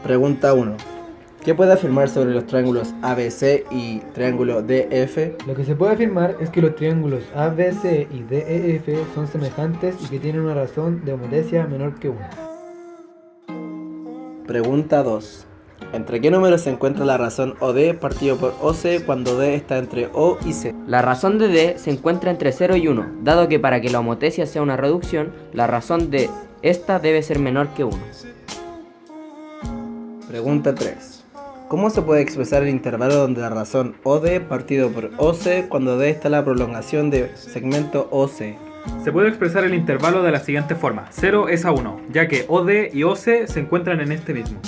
Pregunta 1. ¿Qué puede afirmar sobre los triángulos ABC y triángulo DF? Lo que se puede afirmar es que los triángulos ABC y DEF son semejantes y que tienen una razón de homotecia menor que 1. Pregunta 2. ¿Entre qué números se encuentra la razón OD partido por OC cuando D está entre O y C? La razón de D se encuentra entre 0 y 1, dado que para que la homotecia sea una reducción, la razón de esta debe ser menor que 1. Pregunta 3. ¿Cómo se puede expresar el intervalo donde la razón OD partido por OC cuando D está en la prolongación de segmento OC? Se puede expresar el intervalo de la siguiente forma: 0 es a 1, ya que OD y OC se encuentran en este mismo.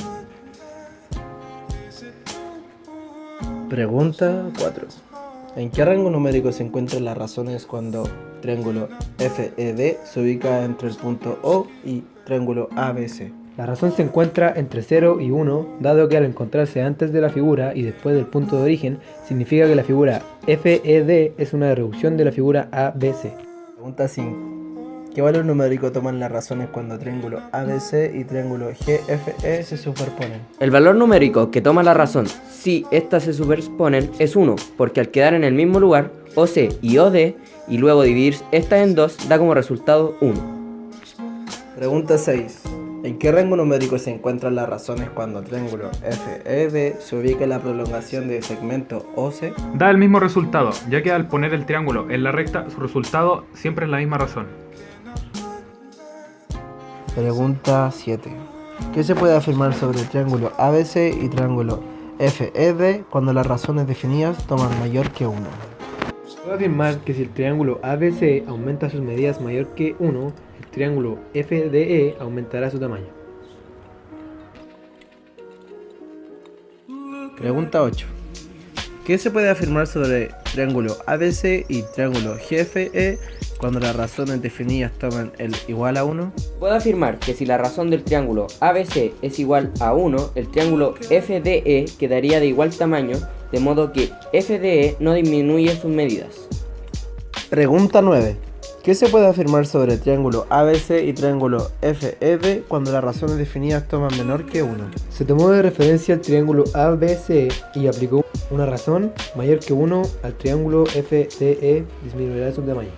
Pregunta 4. ¿En qué rango numérico se encuentran las razones cuando triángulo FED se ubica entre el punto O y triángulo ABC? La razón se encuentra entre 0 y 1, dado que al encontrarse antes de la figura y después del punto de origen, significa que la figura FED es una reducción de la figura ABC. Pregunta 5. ¿Qué valor numérico toman las razones cuando triángulo ABC y triángulo GFE se superponen? El valor numérico que toma la razón si éstas se superponen es 1, porque al quedar en el mismo lugar, OC y OD, y luego dividir estas en 2, da como resultado 1. Pregunta 6. ¿En qué rango numérico se encuentran las razones cuando triángulo FED se ubica en la prolongación de segmento OC? Da el mismo resultado, ya que al poner el triángulo en la recta, su resultado siempre es la misma razón. Pregunta 7. ¿Qué se puede afirmar sobre el triángulo ABC y triángulo FED cuando las razones definidas toman mayor que 1? Se puede afirmar que si el triángulo ABC aumenta sus medidas mayor que 1, el triángulo FDE aumentará su tamaño. Pregunta 8. ¿Qué se puede afirmar sobre triángulo ABC y triángulo GFE cuando las razones definidas toman el igual a 1? Puedo afirmar que si la razón del triángulo ABC es igual a 1, el triángulo FDE quedaría de igual tamaño, de modo que FDE no disminuye sus medidas. Pregunta 9. ¿Qué se puede afirmar sobre el triángulo ABC y triángulo FED cuando las razones definidas toman menor que 1? Se tomó de referencia el triángulo ABC y aplicó una razón mayor que 1 al triángulo FDE, disminuirá su tamaño.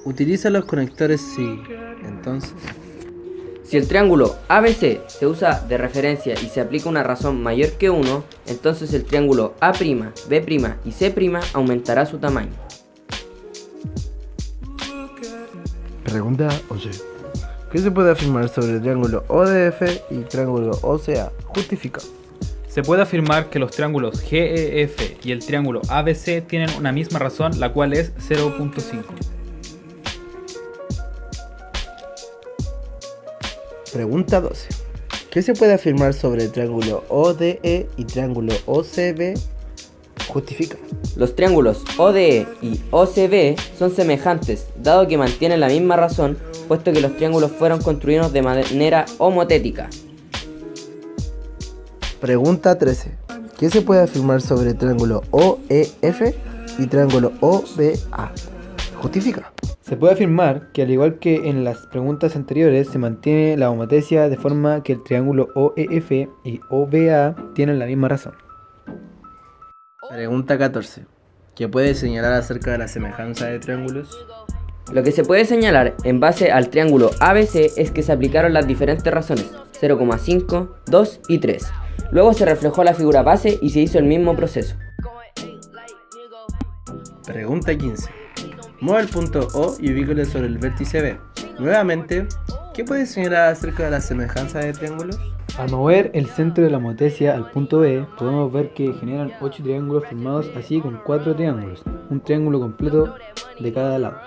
Utiliza los conectores si, entonces. Si el triángulo ABC se usa de referencia y se aplica una razón mayor que 1, entonces el triángulo A', B' y C' aumentará su tamaño. Pregunta 11. ¿Qué se puede afirmar sobre el triángulo ODF y triángulo OCA? Justifica. Se puede afirmar que los triángulos GEF y el triángulo ABC tienen una misma razón, la cual es 0.5. Pregunta 12. ¿Qué se puede afirmar sobre el triángulo ODE y triángulo OCB? Justifica. Los triángulos ODE y OCB son semejantes, dado que mantienen la misma razón, puesto que los triángulos fueron construidos de manera homotética. Pregunta 13. ¿Qué se puede afirmar sobre el triángulo OEF y triángulo OBA? Justifica. Se puede afirmar que al igual que en las preguntas anteriores se mantiene la homotecia de forma que el triángulo OEF y OBA tienen la misma razón. Pregunta 14. ¿Qué puede señalar acerca de la semejanza de triángulos? Lo que se puede señalar en base al triángulo ABC es que se aplicaron las diferentes razones 0,5, 2 y 3. Luego se reflejó la figura base y se hizo el mismo proceso. Pregunta 15. Mueva el punto O y ubíquelo sobre el vértice B. Nuevamente, ¿qué puede señalar acerca de la semejanza de triángulos? Al mover el centro de la homotecia al punto B, podemos ver que generan 8 triángulos formados así con 4 triángulos, un triángulo completo de cada lado.